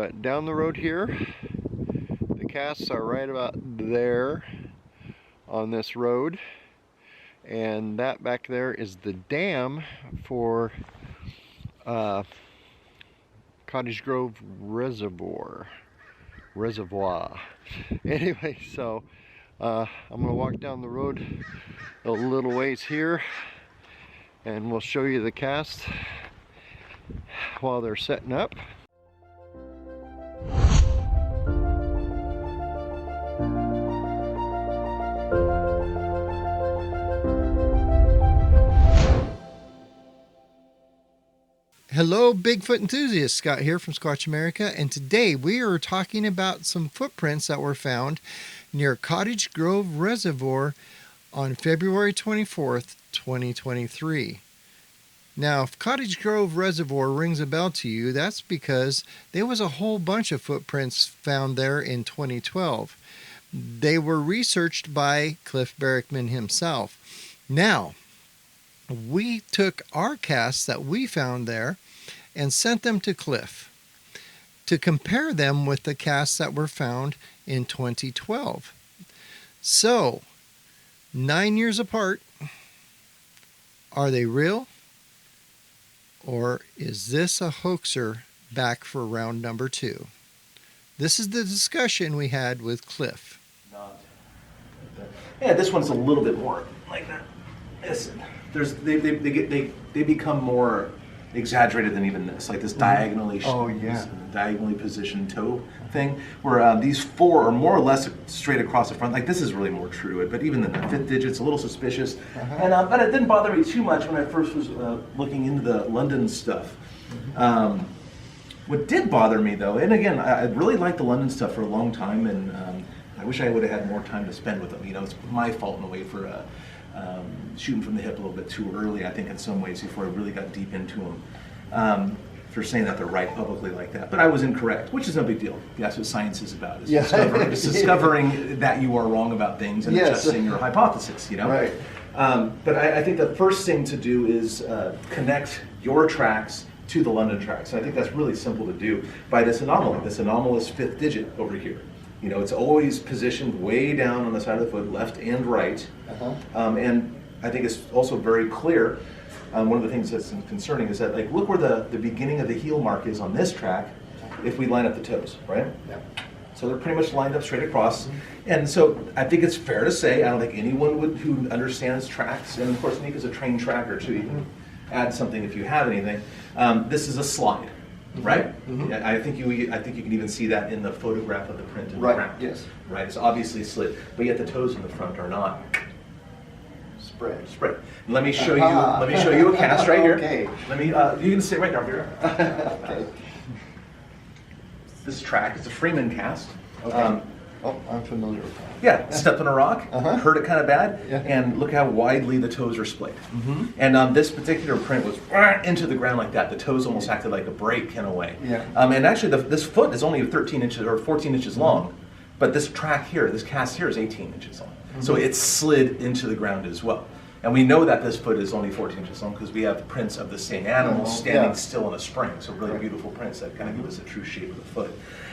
But down the road here, the casts are right about there on this road, and that back there is the dam for Cottage Grove Reservoir. Anyway, so I'm gonna walk down the road a little ways here, and we'll show you the cast while they're setting up. Hello Bigfoot enthusiasts, Scott here from Squatch America, and today we are talking about some footprints that were found near Cottage Grove Reservoir on February 24th, 2023. Now, if Cottage Grove Reservoir rings a bell to you, that's because there was a whole bunch of footprints found there in 2012. They were researched by Cliff Barackman himself. Now, we took our casts that we found there and sent them to Cliff to compare them with the casts that were found in 2012. So, 9 years apart, are they real? Or is this a hoaxer back for round number 2? This is the discussion we had with Cliff. Yeah, this one's a little bit more like that. Listen, they become more exaggerated than even this, like this diagonally diagonally positioned toe thing, where these four are more or less straight across the front. Like this is really more true to it, but even the fifth digit's a little suspicious. And but it didn't bother me too much when I first was looking into the London stuff. What did bother me though, and again, I really liked the London stuff for a long time, and I wish I would have had more time to spend with them. You know, it's my fault in a way for shooting from the hip a little bit too early, I think, in some ways, before I really got deep into them, for saying that they're right publicly like that. But I was incorrect, which is no big deal. That's what science is about. It's discovering that you are wrong about things and adjusting your hypothesis, you know? Right. But I think the first thing to do is connect your tracks to the London tracks. And I think that's really simple to do by this anomaly, this anomalous fifth digit over here. You know, it's always positioned way down on the side of the foot, left and right. And I think it's also very clear, one of the things that's concerning is that, like, look where the beginning of the heel mark is on this track if we line up the toes, right? Yeah. So they're pretty much lined up straight across. And so I think it's fair to say, I don't think anyone who understands tracks, and of course Nick is a trained tracker too, you can add something if you have anything, this is a slide. Right? I think you can even see that in the photograph of the print in the ground. Yes. Right. It's obviously slid, but yet the toes in the front are not spread. And let me show you. Let me show you a cast right here. Okay. Let me. You can sit right down here. Okay. This track is a Freeman cast. Okay. Oh, I'm familiar with that. Yeah, stepped on a rock, hurt it kind of bad, and look how widely the toes are splayed. And this particular print was into the ground like that. The toes almost acted like a break in a way. Yeah. And actually, this foot is only 13 inches or 14 inches long, but this track here, this cast here, is 18 inches long. So it slid into the ground as well. And we know that this foot is only 14 inches long because we have prints of the same animal standing still in a spring. So really beautiful prints that kind of give us a true shape of the foot.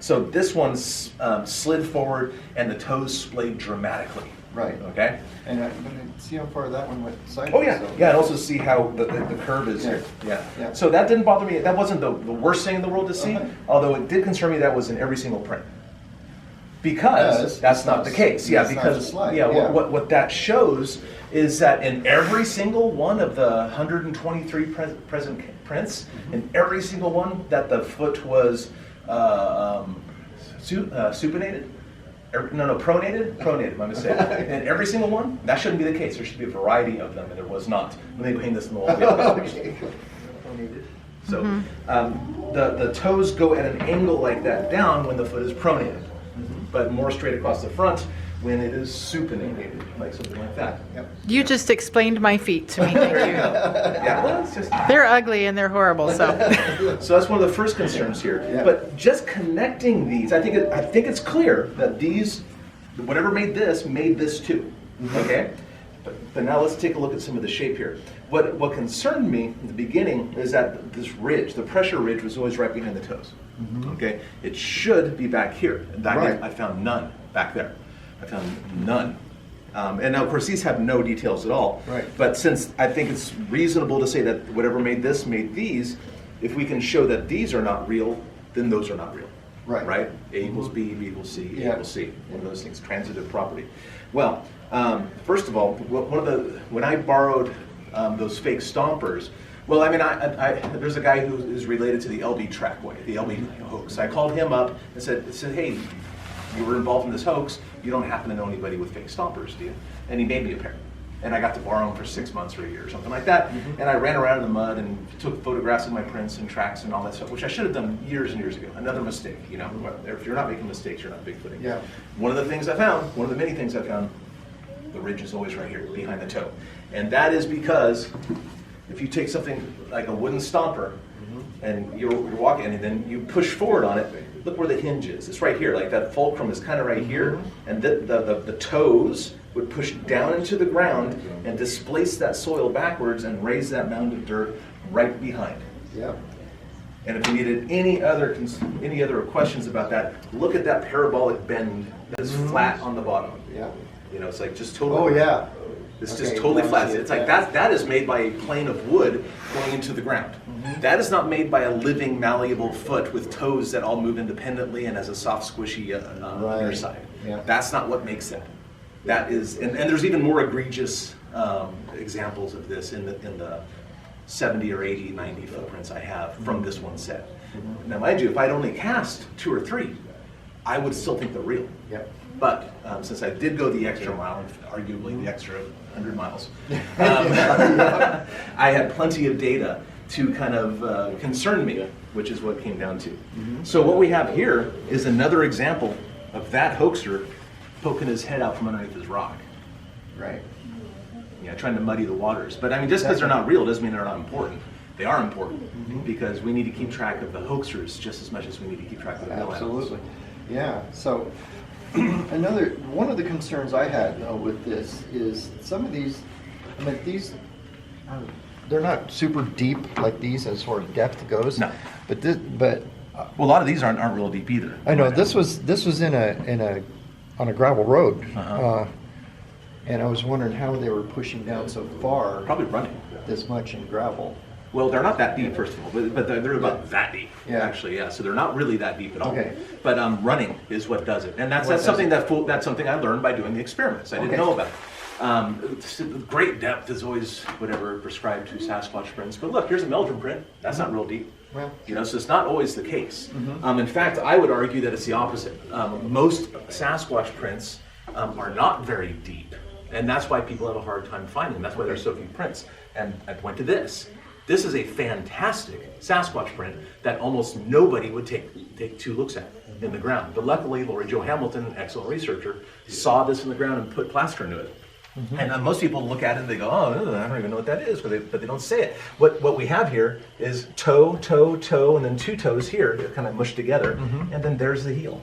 So this one's slid forward and the toes splayed dramatically. Right. Okay. And see how far that one went sideways. Oh yeah, yeah, and also see how the curve is here. Yeah. So that didn't bother me. That wasn't the worst thing in the world to see, although it did concern me that was in every single print. Because that's not the case. Yeah, because what that shows is that in every single one of the 123 present prints, in every single one that the foot was supinated, pronated, my mistake. And every single one, that shouldn't be the case. There should be a variety of them, and there was not. Let me hang this in the wall. Pronated. So the toes go at an angle like that down when the foot is pronated, but more straight across the front when it is supinated, like something like that. Yep. You just explained my feet to me, thank you. Yeah, well, it's just... They're ugly and they're horrible, so. So that's one of the first concerns here. Yeah. But just connecting these, I think it's clear that these, whatever made this too, okay? But now let's take a look at some of the shape here. What concerned me in the beginning is that this ridge, the pressure ridge, was always right behind the toes. Okay, it should be back here. In fact, I found none back there. I found none. And now, of course, these have no details at all. Right. But since I think it's reasonable to say that whatever made this made these, if we can show that these are not real, then those are not real. Right. Right? A equals B, B equals C, A Yeah. equals C. One of those things, transitive property. Well, first of all, when I borrowed those fake stompers, well, I mean, there's a guy who is related to the LB Trackway, the LB hoax. I called him up and said, hey, you were involved in this hoax. You don't happen to know anybody with fake stompers, do you? And he made me a pair. And I got to borrow them for 6 months or a year or something like that. And I ran around in the mud and took photographs of my prints and tracks and all that stuff, which I should have done years and years ago. Another mistake, you know. If you're not making mistakes, you're not bigfooting. Yeah. One of the things I found, one of the many things I found, the ridge is always right here, behind the toe. And that is because if you take something like a wooden stomper and you're walking and then you push forward on it, look where the hinge is. It's right here, like that fulcrum is kind of right here, and the toes would push down into the ground and displace that soil backwards and raise that mound of dirt right behind. Yeah. And if you needed any other questions about that, look at that parabolic bend that is flat on the bottom. Yeah. You know, it's like just totally. Oh yeah. It's Okay, just totally now I flat. see it, It's like yeah. that is made by a plane of wood going into the ground. That is not made by a living, malleable foot with toes that all move independently and has a soft, squishy underside. Yeah. That's not what makes it. That is, and there's even more egregious examples of this in the 70 or 80, 90 footprints I have from this one set. Now, mind you, if I'd only cast 2 or 3, I would still think they're real. Yep. But since I did go the extra mile, arguably the extra 100 miles, I had plenty of data to kind of concern me, which is what it came down to. So what we have here is another example of that hoaxer poking his head out from underneath his rock. Right. Yeah, trying to muddy the waters. But I mean, just because they're not real doesn't mean they're not important. They are important because we need to keep track of the hoaxers just as much as we need to keep track of the real animals. Absolutely. Yeah. So one of the concerns I had with this is some of these, I mean, these, they're not super deep like these as far as depth goes. No. But Well, a lot of these aren't real deep either. I know this was on a gravel road, and I was wondering how they were pushing down so far, Probably running. this much in gravel. Well, they're not that deep, first of all, but they're about that deep, Yeah. actually, yeah. So they're not really that deep at all. Okay. But running is what does it, and that's does something it? that's something I learned by doing the experiments. I didn't Okay. know about it. Great depth is always whatever prescribed to Sasquatch prints. But look, here's a Meldrum print. That's not real deep. Well, You know, so it's not always the case. In fact, I would argue that it's the opposite. Most Sasquatch prints are not very deep, and that's why people have a hard time finding them. That's why there's so few prints. And I went to this. This is a fantastic Sasquatch print that almost nobody would take 2 looks at in the ground. But luckily, Lori Jo Hamilton, an excellent researcher, saw this in the ground and put plaster into it. And most people look at it and they go, oh, I don't even know what that is, but they don't say it. What we have here is toe, toe, toe, and then 2 toes here, they're kind of mushed together, and then there's the heel.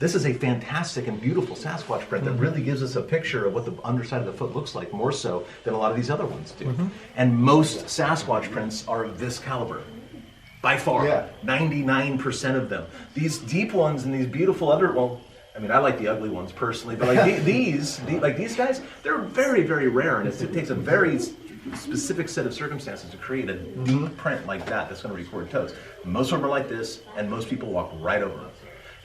This is a fantastic and beautiful Sasquatch print that really gives us a picture of what the underside of the foot looks like, more so than a lot of these other ones do. And most Sasquatch prints are of this caliber. By far, Yeah. 99% of them. These deep ones and these beautiful other, well, I mean, I like the ugly ones personally, but like these guys, they're very, very rare, and it takes a very specific set of circumstances to create a deep print like that that's going to record toes. Most of them are like this, and most people walk right over them.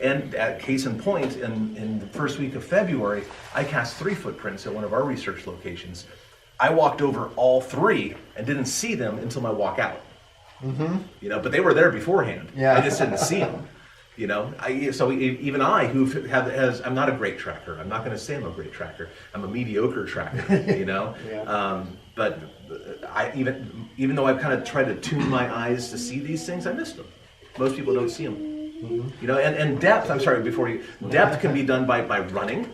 And at case in point, in the first week of February, I cast 3 footprints at one of our research locations. I walked over all 3 and didn't see them until my walk out. You know, but they were there beforehand. Yeah. I just didn't see them. You know, even I, I'm not a great tracker. I'm not going to say I'm a great tracker. I'm a mediocre tracker. You know, Yeah. but even though I've kind of tried to tune my eyes to see these things, I missed them. Most people don't see them. You know, and depth. I'm sorry. Depth can be done by running.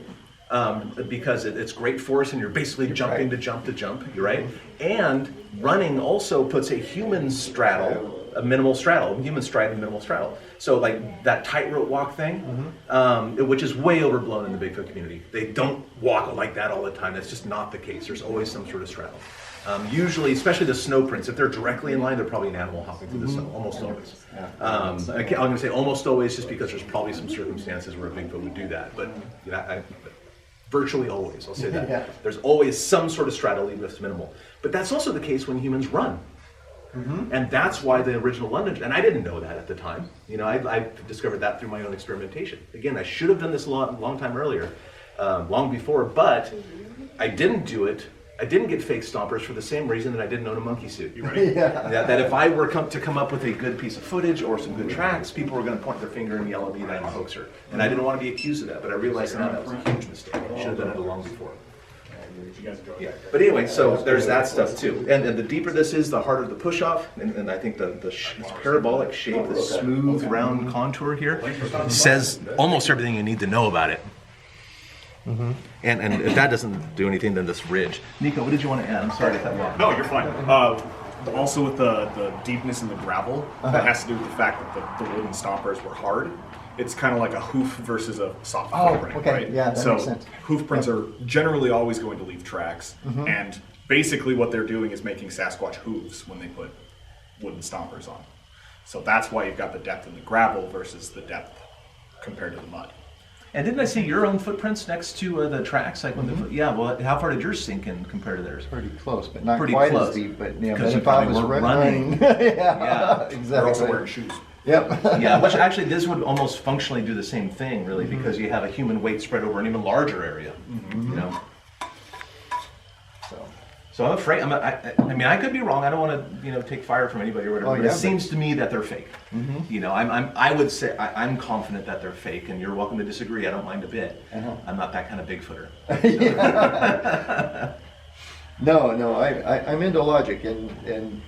Because it's great force and you're basically jumping to jump, you're right. And running also puts a human straddle a minimal straddle. Humans stride a minimal straddle. So like that tightrope walk thing, which is way overblown in the Bigfoot community. They don't walk like that all the time. That's just not the case. There's always some sort of straddle. Usually, especially the snow prints, if they're directly in line, they're probably an animal hopping through the snow, almost always. I'm going to say almost always just because there's probably some circumstances where a Bigfoot would do that, but virtually always, I'll say that. There's always some sort of straddle, even if it's minimal. But that's also the case when humans run. And that's why the original London, and I didn't know that at the time. You know, I discovered that through my own experimentation. Again, I should have done this a long time earlier, long before, but I didn't do it. I didn't get fake stompers for the same reason that I didn't own a monkey suit. Right? That if I were to come up with a good piece of footage or some good tracks, people were going to point their finger and yell at me that I'm a hoaxer. And I didn't want to be accused of that, but I realized now that was a huge mistake. I should have done it long before. Yeah. But anyway, so there's that stuff too. And the deeper this is, the harder the push off. And I think this parabolic shape, the smooth, round contour here, says almost everything you need to know about it. And if that doesn't do anything, then this ridge. Nico, what did you want to add? I'm sorry to cut you off. No, you're fine. Also with the deepness in the gravel, that has to do with the fact that the wooden stompers were hard. It's kind of like a hoof versus a soft footprint, okay. right? Yeah, that makes sense. Hoof prints are generally always going to leave tracks, and basically what they're doing is making Sasquatch hooves when they put wooden stompers on. So that's why you've got the depth in the gravel versus the depth compared to the mud. And didn't I see your own footprints next to the tracks? Like when well, how far did yours sink in compared to theirs? Pretty close, but not Pretty quite close. as deep. But yeah, Because but you if I probably was weren't running, Yeah. exactly. They're also wearing shoes. Yep. Yeah, which actually this would almost functionally do the same thing, really, because you have a human weight spread over an even larger area. You know. So I'm afraid. I mean, I could be wrong. I don't want to, take fire from anybody or whatever. But it seems to me that they're fake. You know, I would say I'm confident that they're fake, and you're welcome to disagree. I don't mind a bit. I'm not that kind of Bigfooter. No, I'm into logic, and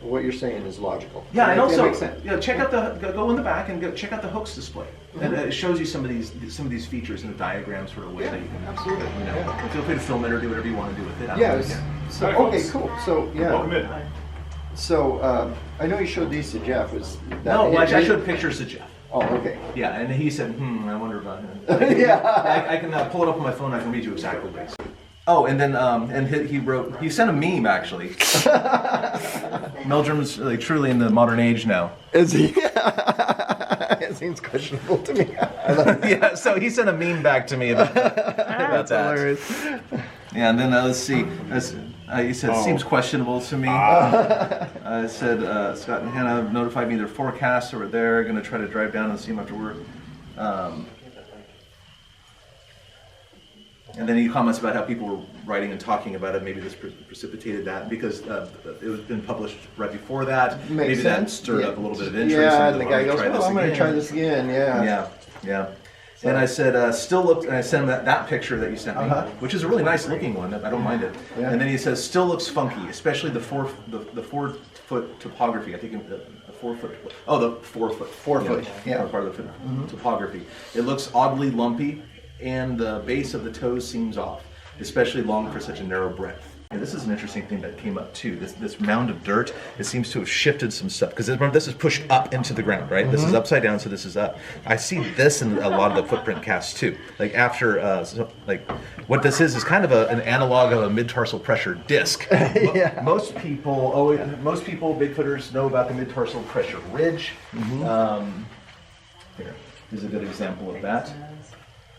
what you're saying is logical. Yeah, and also, makes sense. check out go in the back and check out the hooks display. And it shows you some of these features in a diagram sort of way that you can absolutely. Feel free to film it or do whatever you want to do with it. So Hi, okay, folks. cool. So Welcome in. So I know you showed these to Jeff. No, well, I showed pictures to Jeff. Oh, okay. Yeah, and he said, I wonder about him. Yeah. I can pull it up on my phone. I can read you exactly what he said. Oh, and then he sent a meme actually. Meldrum's like truly in the modern age now. Is he? It seems questionable to me. Yeah, so he sent a meme back to me about that. Hilarious. Yeah, and then let's see. He said, seems questionable to me. I said, Scott and Hannah notified me their forecasts over there. Going to try to drive down and see them after work. And then he comments about how people were writing and talking about it. Maybe this precipitated that because it was been published right before that. Makes Maybe sense. that stirred up a little bit of interest. Yeah, and the guy goes, "Well, I'm going to try this again." Yeah. So. And I said, still looks, and I sent him that picture that you sent me, which is a really nice looking one. I don't mind it. Yeah. And then he says, still looks funky, especially the 4 foot topography. I think the 4 foot. Oh, the 4 foot. 4 foot. Yeah. Part of the topography. It looks oddly lumpy, and the base of the toes seems off, especially long for such a narrow breadth. And this is an interesting thing that came up too. This mound of dirt, it seams to have shifted some stuff because remember this is pushed up into the ground, right? This is upside down, so this is up. I see this in a lot of the footprint casts too. Like after, what this is kind of an analog of a mid-tarsal pressure disc. Yeah. Most people, Bigfooters know about the mid-tarsal pressure ridge. Here's a good example of that.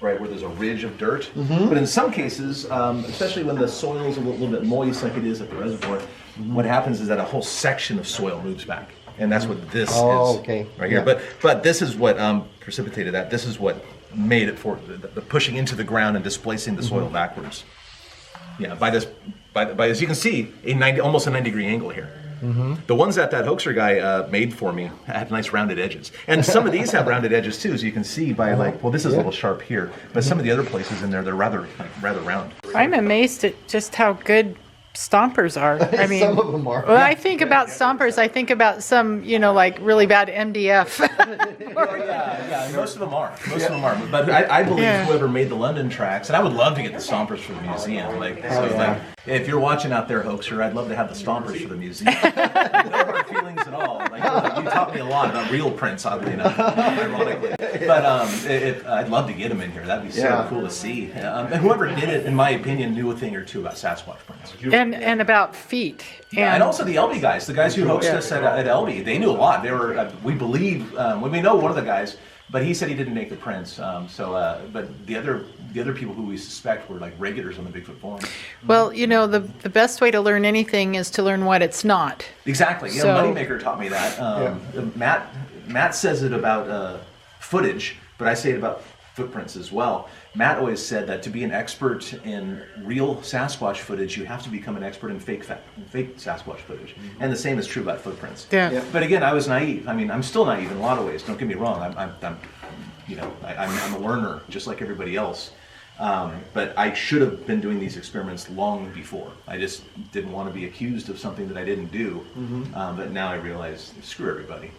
Right, where there's a ridge of dirt. But in some cases, especially when the soil is a little bit moist like it is at the reservoir, what happens is that a whole section of soil moves back. And that's what this is right here. But this is what precipitated that. This is what made it for the pushing into the ground and displacing the soil backwards. Yeah, by as you can see, almost a 90-degree angle here. The ones that hoaxer guy made for me had nice rounded edges. And some of these have rounded edges too, as you can see by this is a little sharp here. But some of the other places in there, they're rather round. I'm amazed at just how good stompers are. I mean, Some of them are. Well, I think about stompers. I think about some, like really bad MDF. Yeah, most of them are. Most of them are. But I believe Yeah. whoever made the London tracks, and I would love to get the stompers for the museum. Like, like if you're watching out there, hoaxer, I'd love to have the stompers for the museum. No hard feelings at all. Like, you taught me a lot about real prints, oddly enough, ironically. But I'd love to get them in here. That'd be so cool to see. And whoever did it, in my opinion, knew a thing or two about Sasquatch prints. and about feet. And also the LB guys, the guys who hosted us at LB, they knew a lot. They were, we believe, we know one of the guys, but he said he didn't make the prints. But the other people who we suspect were like regulars on the Bigfoot forum. Well, the best way to learn anything is to learn what it's not. Exactly. Yeah, So- Moneymaker taught me that. Matt says it about footage, but I say it about footprints as well. Matt always said that to be an expert in real Sasquatch footage, you have to become an expert in fake Sasquatch footage. And the same is true about footprints. Yeah. But again, I was naive. I mean, I'm still naive in a lot of ways. Don't get me wrong. I'm a learner just like everybody else. But I should have been doing these experiments long before. I just didn't want to be accused of something that I didn't do. But now I realize, screw everybody.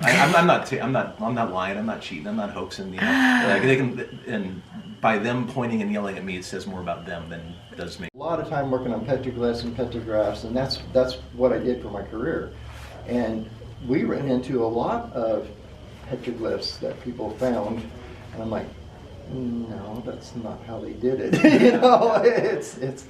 I'm not lying. I'm not cheating. I'm not hoaxing. Like they can, and by them pointing and yelling at me, it says more about them than it does me. A lot of time working on petroglyphs and petrographs, and that's what I did for my career. And we ran into a lot of petroglyphs that people found, and I'm like, no, that's not how they did it. It's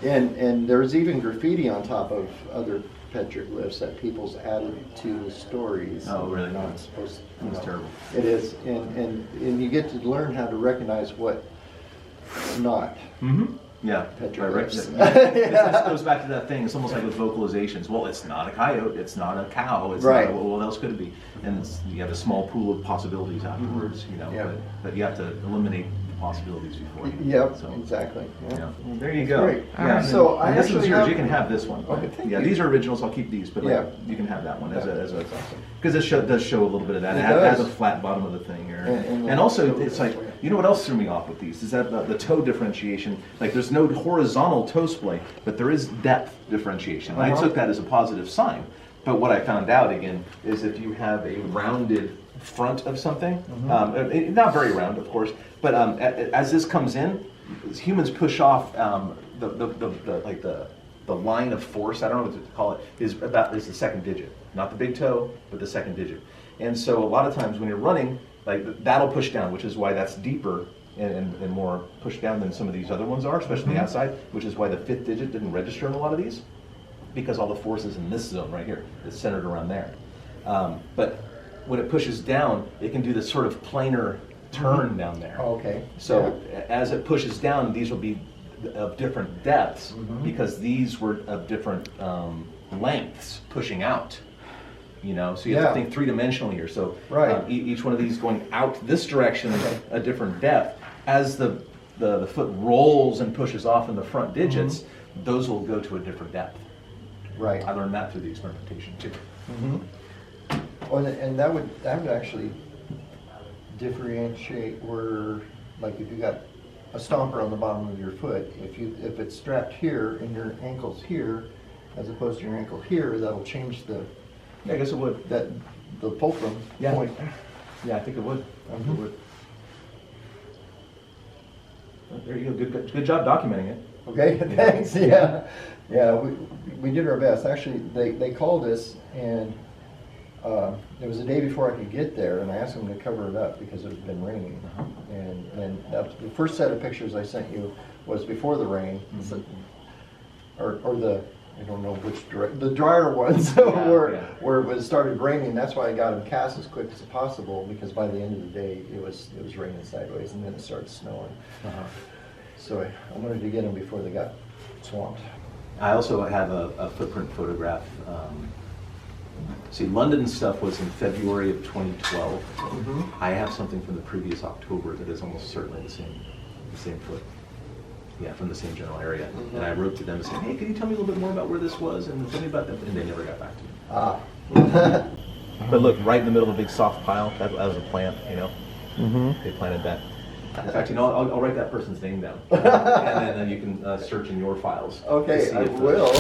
and there's even graffiti on top of other petroglyphs that people's added to the stories. Oh, really? Not supposed. That's terrible. It is, and you get to learn how to recognize what's not. Yeah, Petroglyphs. This goes back to that thing. It's almost like with vocalizations. Well, it's not a coyote. It's not a cow. It's Right. not what else could it be? And you have a small pool of possibilities afterwards. Yeah. But you have to eliminate the possibilities before. Yep, So, exactly. yeah. Yeah. Well, there you go. Great. Yeah. So I and this one's actually yours. have- You can have this one. Okay, thank yeah, you. these are originals. I'll keep these, but Yeah. you can have that one as That's a awesome. because this does show a little bit of that. It It has a does. flat bottom of the thing here, And and also the- it's like, you know what else threw me off with these is that the toe differentiation. Like there's no horizontal toe splay, but there is depth differentiation. And I took that as a positive sign. But what I found out again is if you have a rounded front of something, not very round, of course, but as this comes in, humans push off the line of force. I don't know what to call it. Is the second digit, not the big toe, but the second digit. And so a lot of times when you're running, like that'll push down, which is why that's deeper and more pushed down than some of these other ones are, especially the outside, which is why the fifth digit didn't register in a lot of these, because all the force is in this zone right here. It's centered around there. But when it pushes down, it can do this sort of planar turn down there. Oh, okay. So as it pushes down, these will be of different depths because these were of different lengths pushing out. So you have to think three-dimensional here. So Right. each one of these going out this direction, a different depth. As the foot rolls and pushes off in the front digits, those will go to a different depth. Right. I learned that through the experimentation too. Oh, and that would actually differentiate where, like, if you got a stomper on the bottom of your foot, if it's strapped here and your ankle's here, as opposed to your ankle here, that'll change the Yeah, I guess it would. the fulcrum point. Yeah, I think it would. I think it would. Well, there you go. Good job documenting it. Okay, thanks. Yeah, we did our best. Actually, they called us, and it was the day before I could get there, and I asked them to cover it up because it had been raining. And the first set of pictures I sent you was before the rain, or the, I don't know which direct, the drier ones where it started raining. That's why I got them cast as quick as possible, because by the end of the day it was raining sideways, and then it started snowing. So I wanted to get them before they got swamped. I also have a footprint photograph. See, London stuff was in February of 2012. I have something from the previous October that is almost certainly the same foot. Yeah, from the same general area. And I wrote to them and said, hey, can you tell me a little bit more about where this was and tell me about that? And they never got back to me. But look, right in the middle of a big soft pile, that was a plant, They planted that. In fact, I'll write that person's name down, and then you can search in your files. Okay, to see I if, will.